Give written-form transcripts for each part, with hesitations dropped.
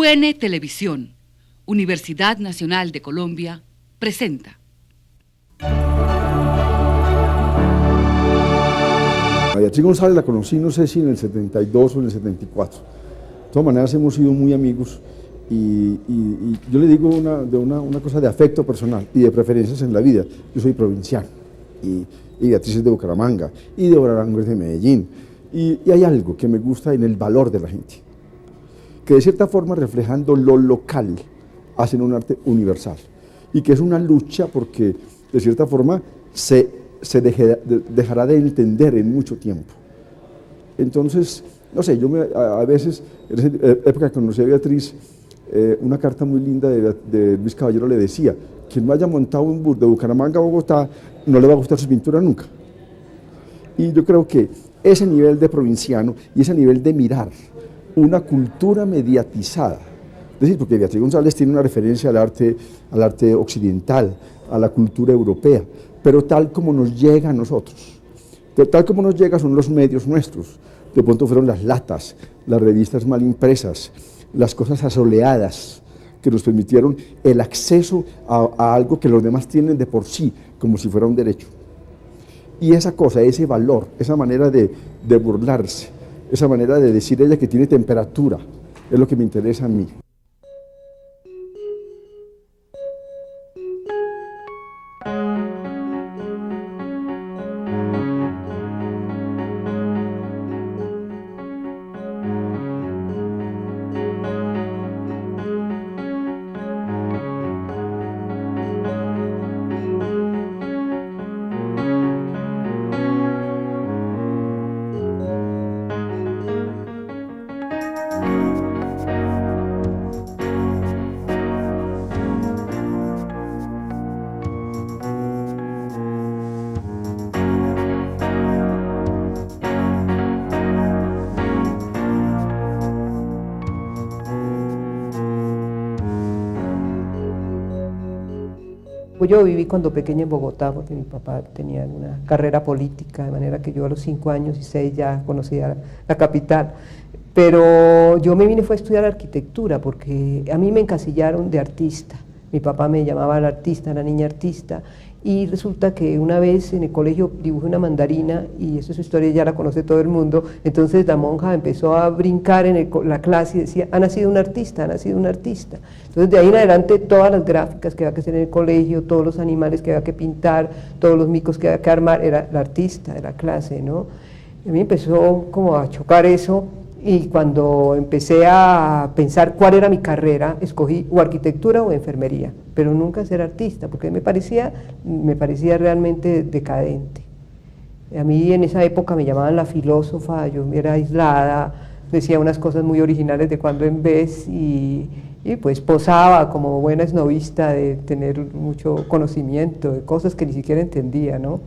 UN Televisión, Universidad Nacional de Colombia, presenta. A Beatriz González la conocí, no sé si en el 72 o en el 74. De todas maneras hemos sido muy amigos y yo le digo una cosa de afecto personal y de preferencias en la vida. Yo soy provinciano y Beatriz es de Bucaramanga y de Arango es de Medellín. Y hay algo que me gusta en el valor de la gente, que de cierta forma, reflejando lo local, hacen un arte universal, y que es una lucha porque de cierta forma se dejará de entender en mucho tiempo. Entonces, no sé, a veces, en esa época que conocí a Beatriz, una carta muy linda de Luis Caballero le decía: quien no haya montado un bus de Bucaramanga a Bogotá, no le va a gustar su pintura nunca. Y yo creo que ese nivel de provinciano y ese nivel de mirar una cultura mediatizada, es decir, porque Beatriz González tiene una referencia al arte occidental, a la cultura europea, pero tal como nos llega a nosotros, tal como nos llega son los medios nuestros. De pronto fueron las latas, las revistas mal impresas, las cosas asoleadas que nos permitieron el acceso a algo que los demás tienen de por sí, como si fuera un derecho. Y esa cosa, ese valor, esa manera de burlarse, esa manera de decir ella que tiene temperatura, es lo que me interesa a mí. Yo viví cuando pequeña en Bogotá porque mi papá tenía una carrera política, de manera que yo a los 5 años y 6 ya conocía la capital. Pero yo me vine fue a estudiar arquitectura porque a mí me encasillaron de artista. Mi papá me llamaba la artista, la niña artista, y resulta que una vez en el colegio dibujé una mandarina, y esa es su historia, ya la conoce todo el mundo. Entonces la monja empezó a brincar en la clase y decía: ha nacido un artista, ha nacido un artista. Entonces de ahí en adelante todas las gráficas que había que hacer en el colegio, todos los animales que había que pintar, todos los micos que había que armar, era la artista de la clase, ¿no? A mí empezó como a chocar eso. Y cuando empecé a pensar cuál era mi carrera, escogí o arquitectura o enfermería, pero nunca ser artista, porque me parecía realmente decadente. A mí en esa época me llamaban la filósofa, yo era aislada, decía unas cosas muy originales de cuando en vez, y pues posaba como buena esnovista de tener mucho conocimiento de cosas que ni siquiera entendía, ¿no?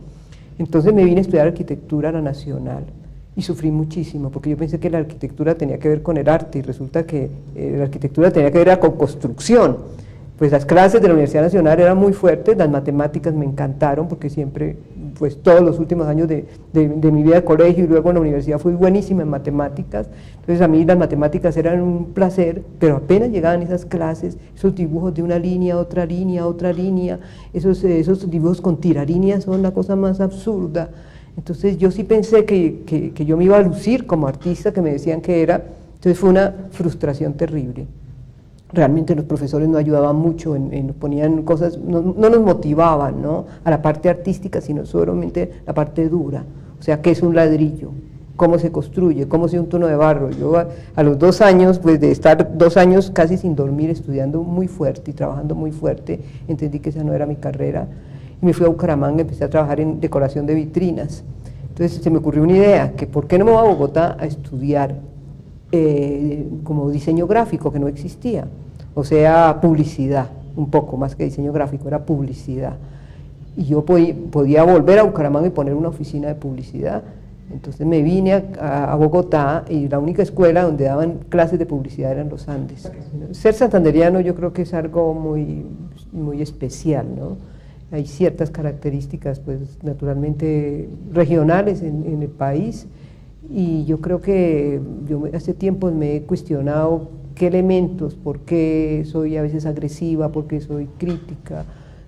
Entonces me vine a estudiar arquitectura a la Nacional. Y sufrí muchísimo, porque yo pensé que la arquitectura tenía que ver con el arte, y resulta que la arquitectura tenía que ver con construcción. Pues las clases de la Universidad Nacional eran muy fuertes, las matemáticas me encantaron, porque siempre, pues todos los últimos años de mi vida de colegio y luego en la universidad fui buenísima en matemáticas. Entonces a mí las matemáticas eran un placer, pero apenas llegaban esas clases, esos dibujos de una línea, otra línea, esos dibujos con tiralíneas son la cosa más absurda. Entonces yo sí pensé que yo me iba a lucir como artista, que me decían que era. Entonces fue una frustración terrible. Realmente los profesores no ayudaban mucho, ponían cosas, no nos motivaban, ¿no?, a la parte artística, sino solamente la parte dura. O sea, ¿qué es un ladrillo? ¿Cómo se construye? ¿Cómo se hace un tono de barro? Yo a los 2 años, pues de estar 2 años casi sin dormir, estudiando muy fuerte y trabajando muy fuerte, entendí que esa no era mi carrera. Y me fui a Bucaramanga, empecé a trabajar en decoración de vitrinas. Entonces se me ocurrió una idea, que ¿por qué no me voy a Bogotá a estudiar como diseño gráfico, que no existía? O sea, publicidad, un poco más que diseño gráfico, era publicidad. Y yo podía volver a Bucaramanga y poner una oficina de publicidad. Entonces me vine a Bogotá, y la única escuela donde daban clases de publicidad eran los Andes. Ser santanderiano yo creo que es algo muy, muy especial, ¿no? Hay ciertas características, pues naturalmente regionales en el país, y yo creo que yo hace tiempo me he cuestionado qué elementos, por qué soy a veces agresiva, por qué soy crítica,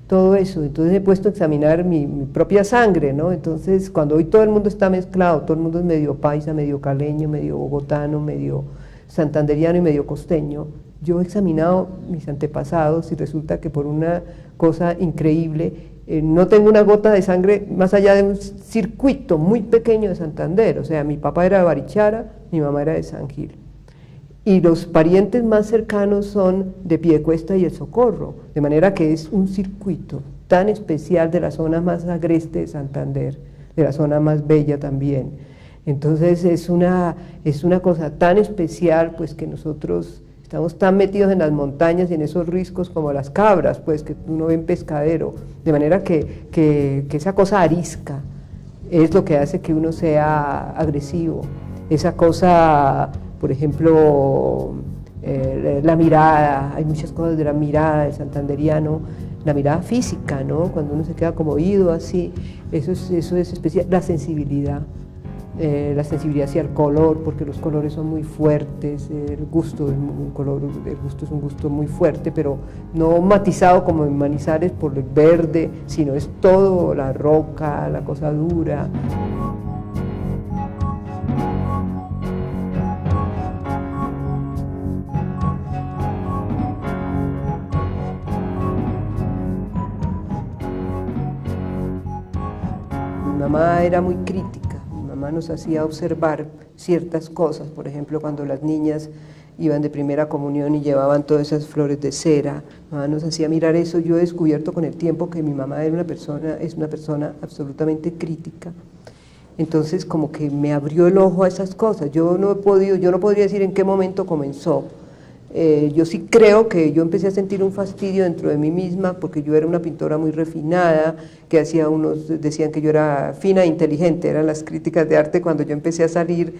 todo eso. Entonces he puesto a examinar mi propia sangre, ¿no? Entonces, cuando hoy todo el mundo está mezclado, todo el mundo es medio paisa, medio caleño, medio bogotano, medio santanderiano y medio costeño, yo he examinado mis antepasados y resulta que por una cosa increíble, no tengo una gota de sangre más allá de un circuito muy pequeño de Santander. O sea, mi papá era de Barichara, mi mamá era de San Gil. Y los parientes más cercanos son de Piedecuesta y El Socorro, de manera que es un circuito tan especial de la zona más agreste de Santander, de la zona más bella también. Entonces es una cosa tan especial, pues, que nosotros estamos tan metidos en las montañas y en esos riscos como las cabras, pues, que uno ve en Pescadero, de manera que esa cosa arisca es lo que hace que uno sea agresivo. Esa cosa, por ejemplo, la mirada, hay muchas cosas de la mirada del santanderiano, la mirada física, ¿no? Cuando uno se queda como oído así, eso es especial, la sensibilidad hacia el color, porque los colores son muy fuertes, el gusto es un gusto muy fuerte, pero no matizado como en Manizales por el verde, sino es todo la roca, la cosa dura. Mi mamá era muy crítica. Mi mamá nos hacía observar ciertas cosas, por ejemplo, cuando las niñas iban de primera comunión y llevaban todas esas flores de cera, mi mamá nos hacía mirar eso. Yo he descubierto con el tiempo que mi mamá es una persona absolutamente crítica. Entonces, como que me abrió el ojo a esas cosas. Yo no podría decir en qué momento comenzó. Yo sí creo que yo empecé a sentir un fastidio dentro de mí misma porque yo era una pintora muy refinada, que decían que yo era fina e inteligente, eran las críticas de arte cuando yo empecé a salir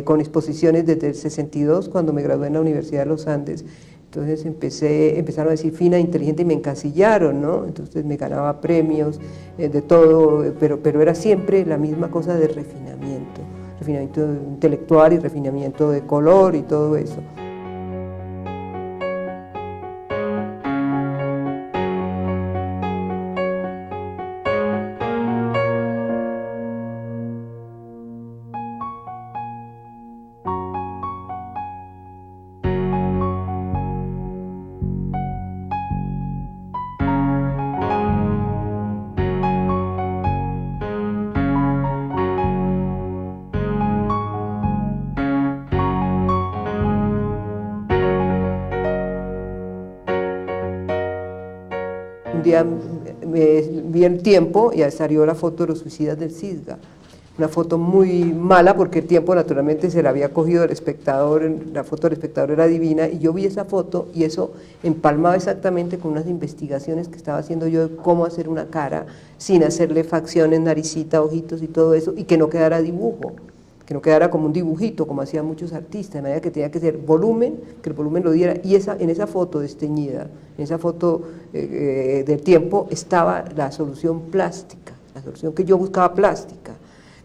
con exposiciones desde el 62, cuando me gradué en la Universidad de los Andes. Entonces empezaron a decir fina e inteligente y me encasillaron, ¿no? Entonces me ganaba premios, de todo, pero era siempre la misma cosa de refinamiento intelectual y refinamiento de color y todo eso. Un día me vi el Tiempo y salió la foto de los suicidas del Cisga, una foto muy mala porque el Tiempo naturalmente se la había cogido del Espectador, la foto del Espectador era divina, y yo vi esa foto y eso empalmaba exactamente con unas investigaciones que estaba haciendo yo de cómo hacer una cara sin hacerle facciones, naricita, ojitos y todo eso, y que no quedara dibujo, que no quedara como un dibujito, como hacían muchos artistas, de manera que tenía que ser volumen, que el volumen lo diera, y en esa foto desteñida, en esa foto del Tiempo, estaba la solución plástica, la solución que yo buscaba plástica,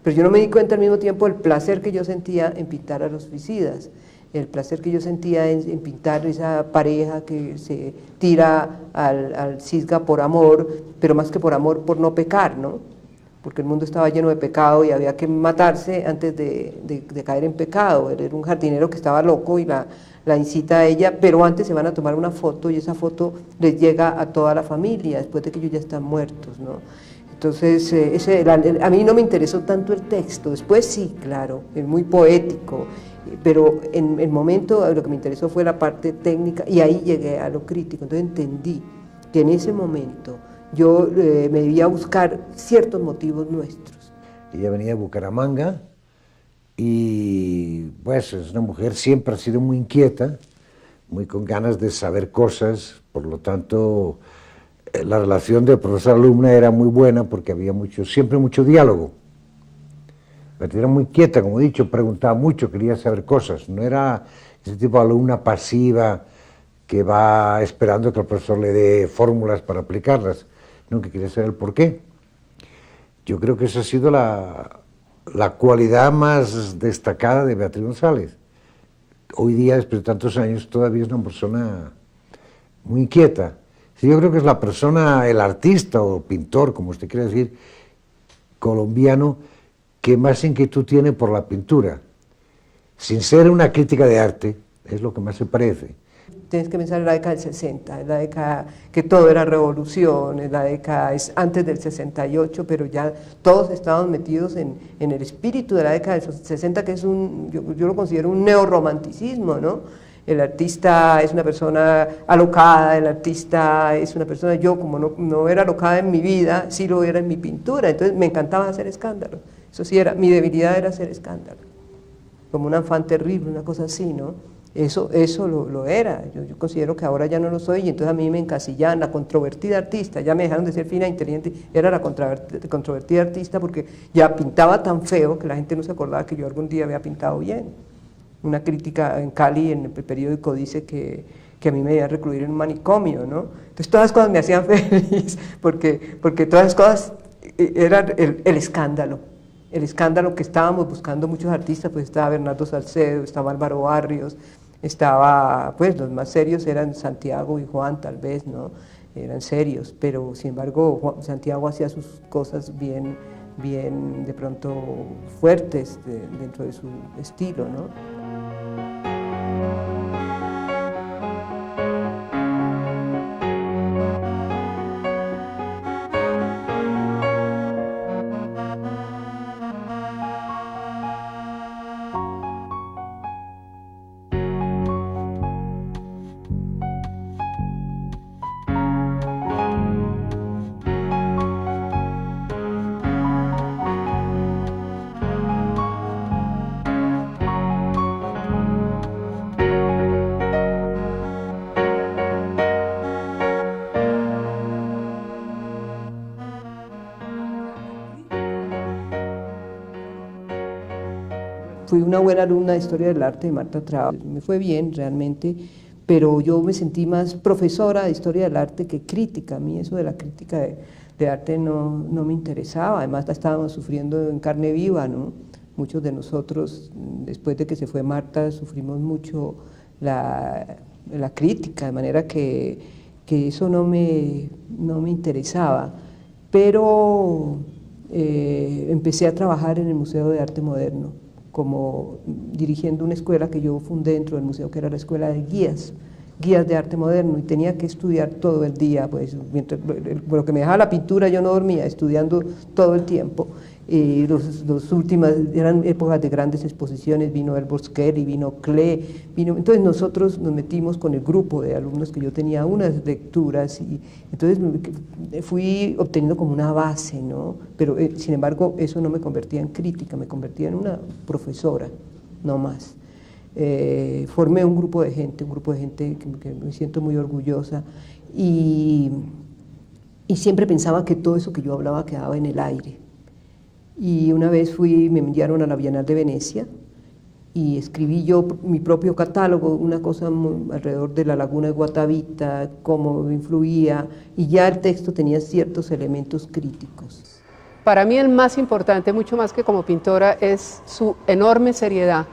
pero yo no me di cuenta al mismo tiempo del placer que yo sentía en pintar a los suicidas, el placer que yo sentía en pintar esa pareja que se tira al Cisga por amor, pero más que por amor, por no pecar, ¿no? Porque el mundo estaba lleno de pecado y había que matarse antes de caer en pecado. Él era un jardinero que estaba loco y la incita a ella, pero antes se van a tomar una foto y esa foto les llega a toda la familia, después de que ellos ya están muertos, ¿no? Entonces, a mí no me interesó tanto el texto, después sí, claro, es muy poético, pero en el momento lo que me interesó fue la parte técnica y ahí llegué a lo crítico. Entonces entendí que en ese momento yo me debía buscar ciertos motivos nuestros. Ella venía de Bucaramanga y pues es una mujer, siempre ha sido muy inquieta, muy con ganas de saber cosas, por lo tanto la relación de profesor-alumna era muy buena porque había siempre mucho diálogo. Era muy quieta, como he dicho, preguntaba mucho, quería saber cosas, no era ese tipo de alumna pasiva que va esperando que el profesor le dé fórmulas para aplicarlas, nunca quería saber el porqué. Yo creo que esa ha sido la cualidad más destacada de Beatriz González, hoy día, después de tantos años, todavía es una persona muy inquieta. Sí, yo creo que es la persona, el artista o pintor, como usted quiere decir, colombiano, que más inquietud tiene por la pintura. Sin ser una crítica de arte, es lo que más se parece. Tienes que pensar en la década del 60, en la década que todo era revolución, en la década es antes del 68, pero ya todos estábamos metidos en el espíritu de la década del 60, que es yo lo considero un neorromanticismo, ¿no? El artista es una persona alocada, el artista es una persona, yo como no era alocada en mi vida, sí lo era en mi pintura, entonces me encantaba hacer escándalo, eso sí era, mi debilidad era hacer escándalo, como un afán terrible, una cosa así, ¿no? Eso lo era, yo considero que ahora ya no lo soy y entonces a mí me encasillaban la controvertida artista, ya me dejaron de ser fina e inteligente, era la controvertida artista porque ya pintaba tan feo que la gente no se acordaba que yo algún día había pintado bien. Una crítica en Cali, en el periódico, dice que a mí me iban a recluir en un manicomio, ¿no? Entonces todas las cosas me hacían feliz porque todas las cosas eran el escándalo que estábamos buscando muchos artistas, pues estaba Bernardo Salcedo, estaba Álvaro Barrios, estaba, pues los más serios eran Santiago y Juan tal vez, ¿no? Eran serios, pero sin embargo Santiago hacía sus cosas bien de pronto fuertes dentro de su estilo, ¿no? Fui una buena alumna de Historia del Arte de Marta Traba, me fue bien realmente, pero yo me sentí más profesora de Historia del Arte que crítica. A mí eso de la crítica de arte no me interesaba, además la estábamos sufriendo en carne viva, ¿no? Muchos de nosotros, después de que se fue Marta, sufrimos mucho la crítica, de manera que eso no me interesaba, pero empecé a trabajar en el Museo de Arte Moderno, como dirigiendo una escuela que yo fundé dentro del museo, que era la escuela de guías de arte moderno, y tenía que estudiar todo el día, pues mientras, lo que me dejaba la pintura yo no dormía, estudiando todo el tiempo. Los últimas eran épocas de grandes exposiciones, vino El Bosquet, vino Klee, entonces nosotros nos metimos con el grupo de alumnos que yo tenía unas lecturas y entonces fui obteniendo como una base, ¿no? Pero sin embargo eso no me convertía en crítica, me convertía en una profesora, no más. Formé un grupo de gente que me siento muy orgullosa y siempre pensaba que todo eso que yo hablaba quedaba en el aire. Y una vez me enviaron a la Bienal de Venecia y escribí yo mi propio catálogo, una cosa alrededor de la laguna de Guatavita, cómo influía, y ya el texto tenía ciertos elementos críticos. Para mí el más importante, mucho más que como pintora, es su enorme seriedad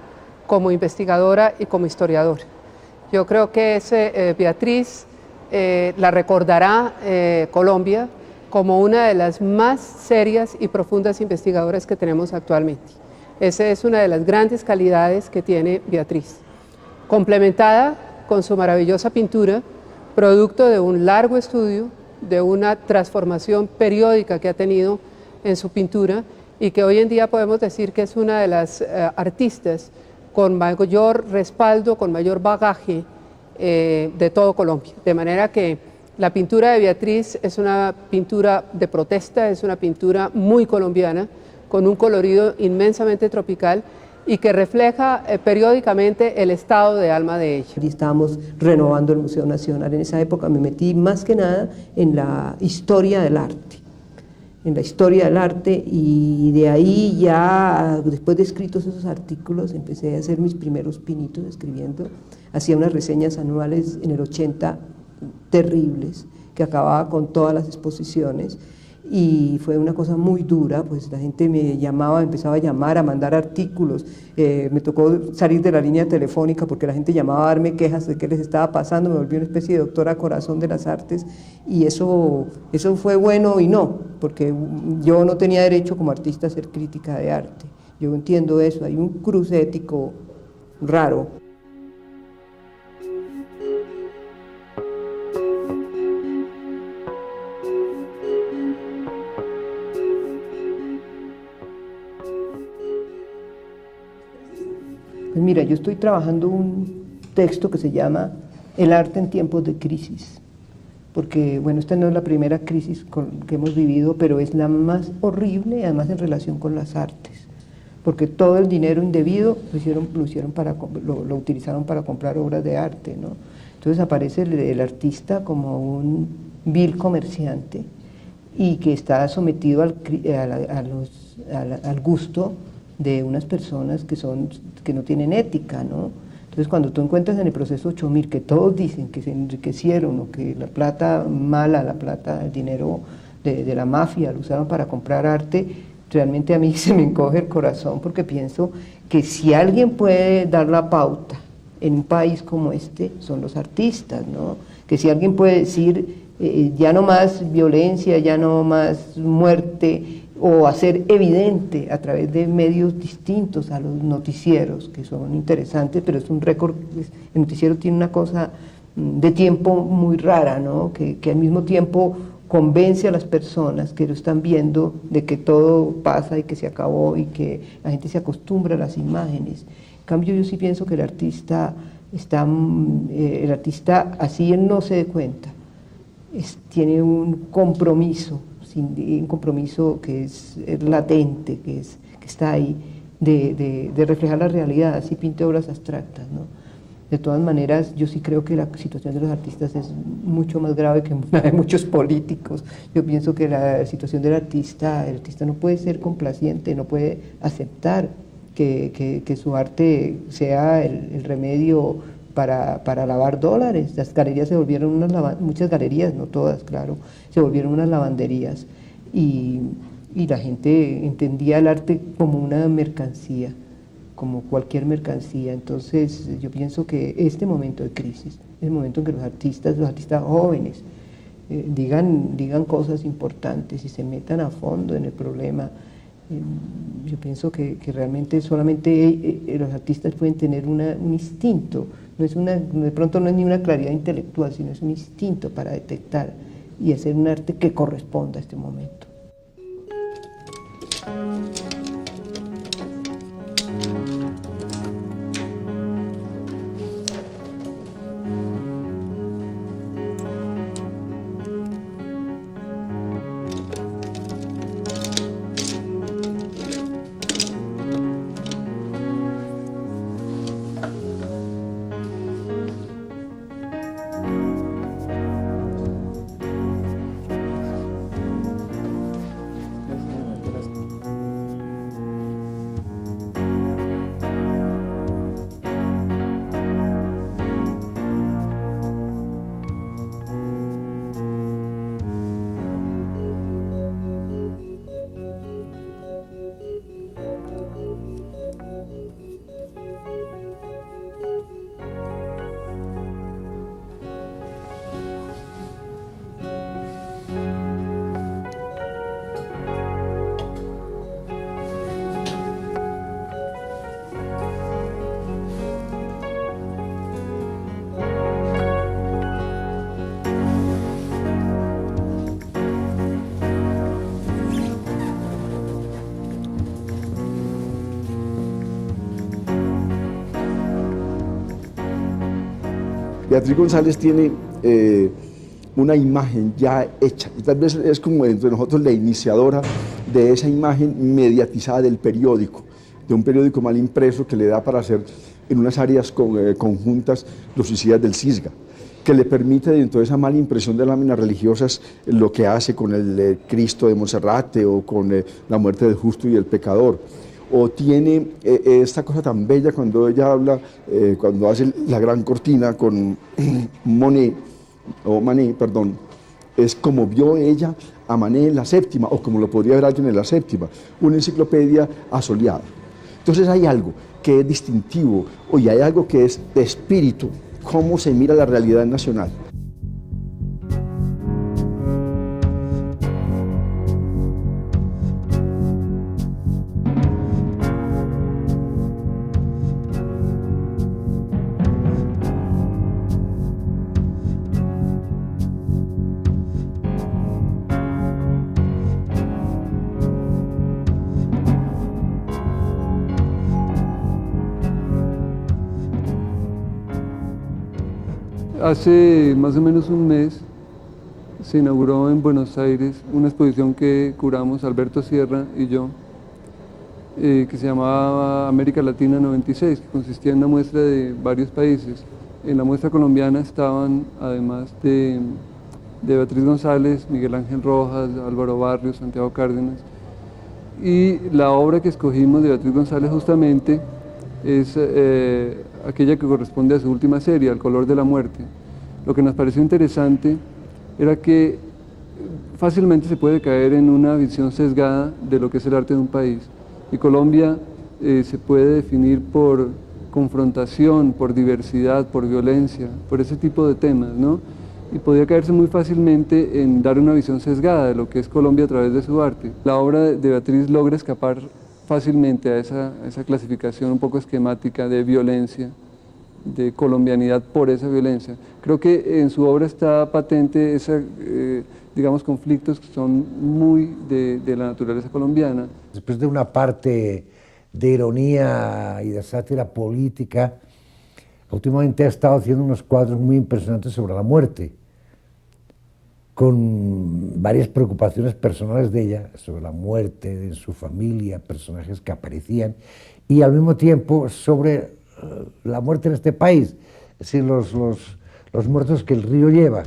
como investigadora y como historiadora. Yo creo que Beatriz la recordará Colombia como una de las más serias y profundas investigadoras que tenemos actualmente. Esa es una de las grandes calidades que tiene Beatriz, complementada con su maravillosa pintura, producto de un largo estudio, de una transformación periódica que ha tenido en su pintura y que hoy en día podemos decir que es una de las artistas con mayor respaldo, con mayor bagaje de todo Colombia. De manera que la pintura de Beatriz es una pintura de protesta, es una pintura muy colombiana, con un colorido inmensamente tropical y que refleja periódicamente el estado de alma de ella. Y estábamos renovando el Museo Nacional. En esa época me metí más que nada en la historia del arte. Y de ahí ya, después de escritos esos artículos, empecé a hacer mis primeros pinitos escribiendo. Hacía unas reseñas anuales en el 80 terribles, que acababa con todas las exposiciones, y fue una cosa muy dura, pues la gente me llamaba, empezaba a llamar, a mandar artículos, me tocó salir de la línea telefónica porque la gente llamaba a darme quejas de qué les estaba pasando, me volví una especie de doctora corazón de las artes, y eso fue bueno y no, porque yo no tenía derecho como artista a hacer crítica de arte, yo entiendo eso, hay un cruce ético raro. Pues mira, yo estoy trabajando un texto que se llama El arte en tiempos de crisis, porque bueno, esta no es la primera crisis que hemos vivido, pero es la más horrible, además en relación con las artes, porque todo el dinero indebido lo utilizaron para comprar obras de arte, ¿no? Entonces aparece el artista como un vil comerciante y que está sometido al gusto de unas personas que no tienen ética, ¿no? Entonces cuando tú encuentras en el proceso 8000 que todos dicen que se enriquecieron o que la plata mala, el dinero de la mafia lo usaron para comprar arte, realmente a mí se me encoge el corazón porque pienso que si alguien puede dar la pauta en un país como este son los artistas, ¿no? Que si alguien puede decir ya no más violencia, ya no más muerte, o hacer evidente a través de medios distintos a los noticieros, que son interesantes, pero es un récord, el noticiero tiene una cosa de tiempo muy rara, ¿no? Que al mismo tiempo convence a las personas que lo están viendo de que todo pasa y que se acabó y que la gente se acostumbra a las imágenes. En cambio yo sí pienso que el artista, así él no se dé cuenta, tiene un compromiso que es latente, que está ahí, de reflejar la realidad, así pinte obras abstractas, ¿no? De todas maneras, yo sí creo que la situación de los artistas es mucho más grave que la de muchos políticos. Yo pienso que la situación del artista, el artista no puede ser complaciente, no puede aceptar que su arte sea el remedio para lavar dólares. Las galerías se volvieron muchas galerías, no todas, claro, se volvieron unas lavanderías y la gente entendía el arte como una mercancía, como cualquier mercancía. Entonces yo pienso que este momento de crisis es el momento en que los artistas jóvenes digan cosas importantes y se metan a fondo en el problema. Yo pienso que realmente solamente los artistas pueden tener un instinto, de pronto no es ni una claridad intelectual, sino es un instinto para detectar y hacer un arte que corresponda a este momento. Beatriz González tiene una imagen ya hecha, y tal vez es como entre nosotros la iniciadora de esa imagen mediatizada del periódico, de un periódico mal impreso que le da para hacer en unas áreas conjuntas los suicidas del Cisga, que le permite dentro de esa mala impresión de láminas religiosas lo que hace con el Cristo de Monserrate o con la muerte del justo y el pecador. O tiene esta cosa tan bella cuando ella habla, cuando hace la gran cortina con Manet, es como vio ella a Manet en la séptima, o como lo podría ver alguien en la séptima, una enciclopedia asoleada. Entonces hay algo que es distintivo, y hay algo que es de espíritu, cómo se mira la realidad nacional. Hace más o menos un mes se inauguró en Buenos Aires una exposición que curamos Alberto Sierra y yo, que se llamaba América Latina 96, que consistía en una muestra de varios países. En la muestra colombiana estaban, además de Beatriz González, Miguel Ángel Rojas, Álvaro Barrios, Santiago Cárdenas, y la obra que escogimos de Beatriz González justamente es aquella que corresponde a su última serie, Al color de la muerte. Lo que nos pareció interesante era que fácilmente se puede caer en una visión sesgada de lo que es el arte de un país. Y Colombia se puede definir por confrontación, por diversidad, por violencia, por ese tipo de temas, ¿no? Y podía caerse muy fácilmente en dar una visión sesgada de lo que es Colombia a través de su arte. La obra de Beatriz logra escapar fácilmente a esa clasificación un poco esquemática de violencia, de colombianidad por esa violencia. Creo que en su obra está patente digamos, conflictos que son muy de la naturaleza colombiana. Después de una parte de ironía y de sátira política, últimamente ha estado haciendo unos cuadros muy impresionantes sobre la muerte, con varias preocupaciones personales de ella, sobre la muerte, de su familia, personajes que aparecían, y al mismo tiempo sobre la muerte en este país, es decir, los muertos que el río lleva.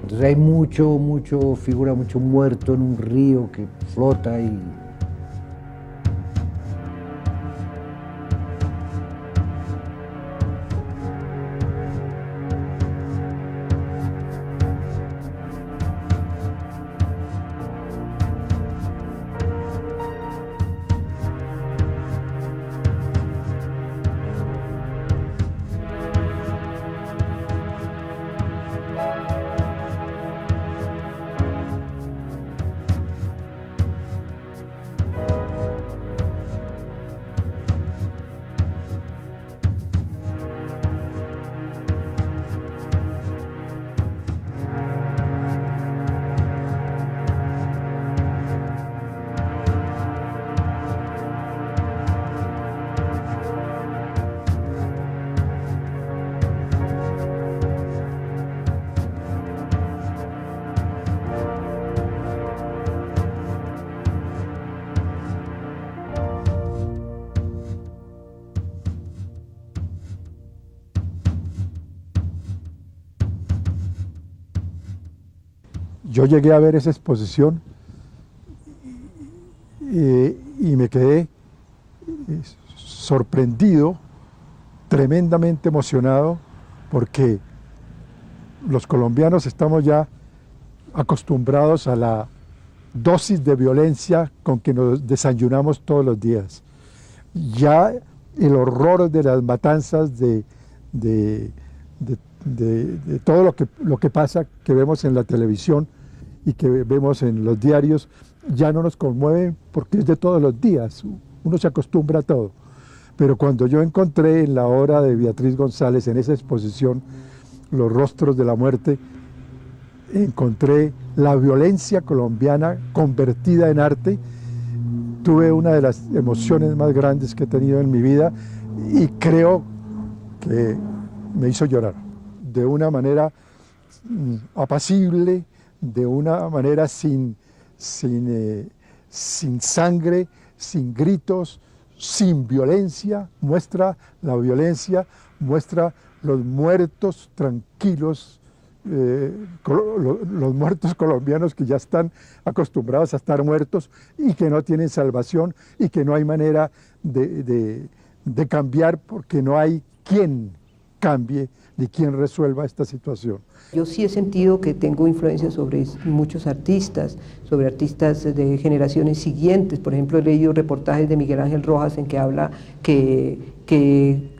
Entonces hay mucho muerto en un río que flota y... Yo llegué a ver esa exposición y me quedé sorprendido, tremendamente emocionado, porque los colombianos estamos ya acostumbrados a la dosis de violencia con que nos desayunamos todos los días. Ya el horror de las matanzas, de todo lo que pasa, que vemos en la televisión y que vemos en los diarios, ya no nos conmueven porque es de todos los días, uno se acostumbra a todo. Pero cuando yo encontré en la obra de Beatriz González, en esa exposición, Los rostros de la muerte, encontré la violencia colombiana convertida en arte. Tuve una de las emociones más grandes que he tenido en mi vida y creo que me hizo llorar de una manera apacible, de una manera sin sangre, sin gritos, sin violencia. Muestra la violencia, muestra los muertos tranquilos, los muertos colombianos que ya están acostumbrados a estar muertos y que no tienen salvación y que no hay manera de cambiar porque no hay quien cambie de quién resuelva esta situación. Yo sí he sentido que tengo influencia sobre muchos artistas, sobre artistas de generaciones siguientes. Por ejemplo, he leído reportajes de Miguel Ángel Rojas en que habla que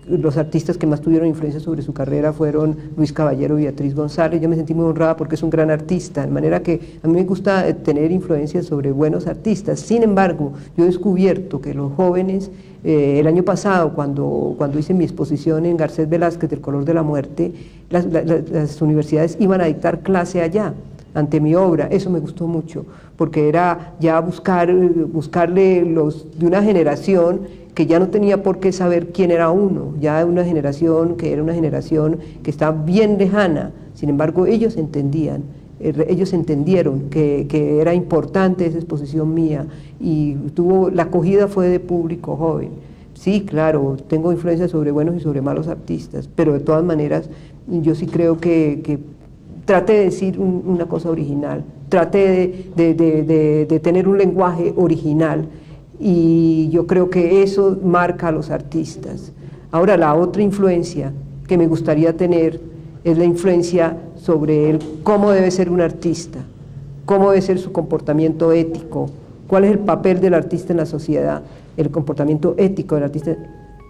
los artistas que más tuvieron influencia sobre su carrera fueron Luis Caballero y Beatriz González. Yo me sentí muy honrada porque es un gran artista, de manera que a mí me gusta tener influencia sobre buenos artistas. Sin embargo, yo he descubierto que los jóvenes, el año pasado, cuando hice mi exposición en Garcés Velázquez del color de la muerte, las universidades iban a dictar clase allá, ante mi obra. Eso me gustó mucho, porque era ya buscarle los de una generación que ya no tenía por qué saber quién era uno, ya una generación que era una generación que estaba bien lejana. Sin embargo, ellos entendieron que era importante esa exposición mía, y la acogida fue de público joven. Sí, claro, tengo influencia sobre buenos y sobre malos artistas, pero de todas maneras yo sí creo que trate de decir una cosa original, trate de tener un lenguaje original, y yo creo que eso marca a los artistas. Ahora, la otra influencia que me gustaría tener es la influencia sobre cómo debe ser un artista, cómo debe ser su comportamiento ético, cuál es el papel del artista en la sociedad, el comportamiento ético del artista.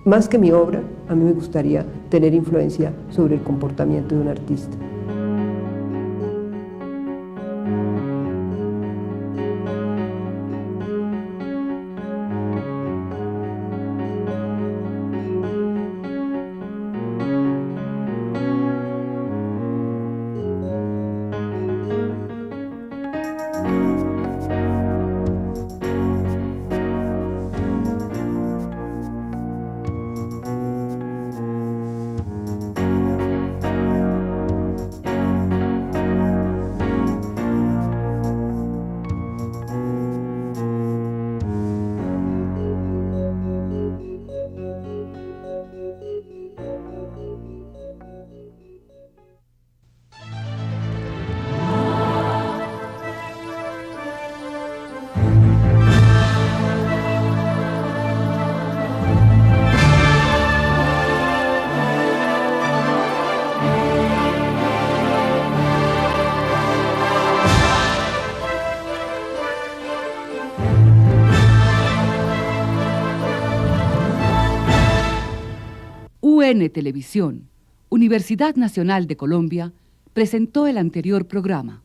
Más que mi obra, a mí me gustaría tener influencia sobre el comportamiento de un artista. UN Televisión, Universidad Nacional de Colombia, presentó el anterior programa.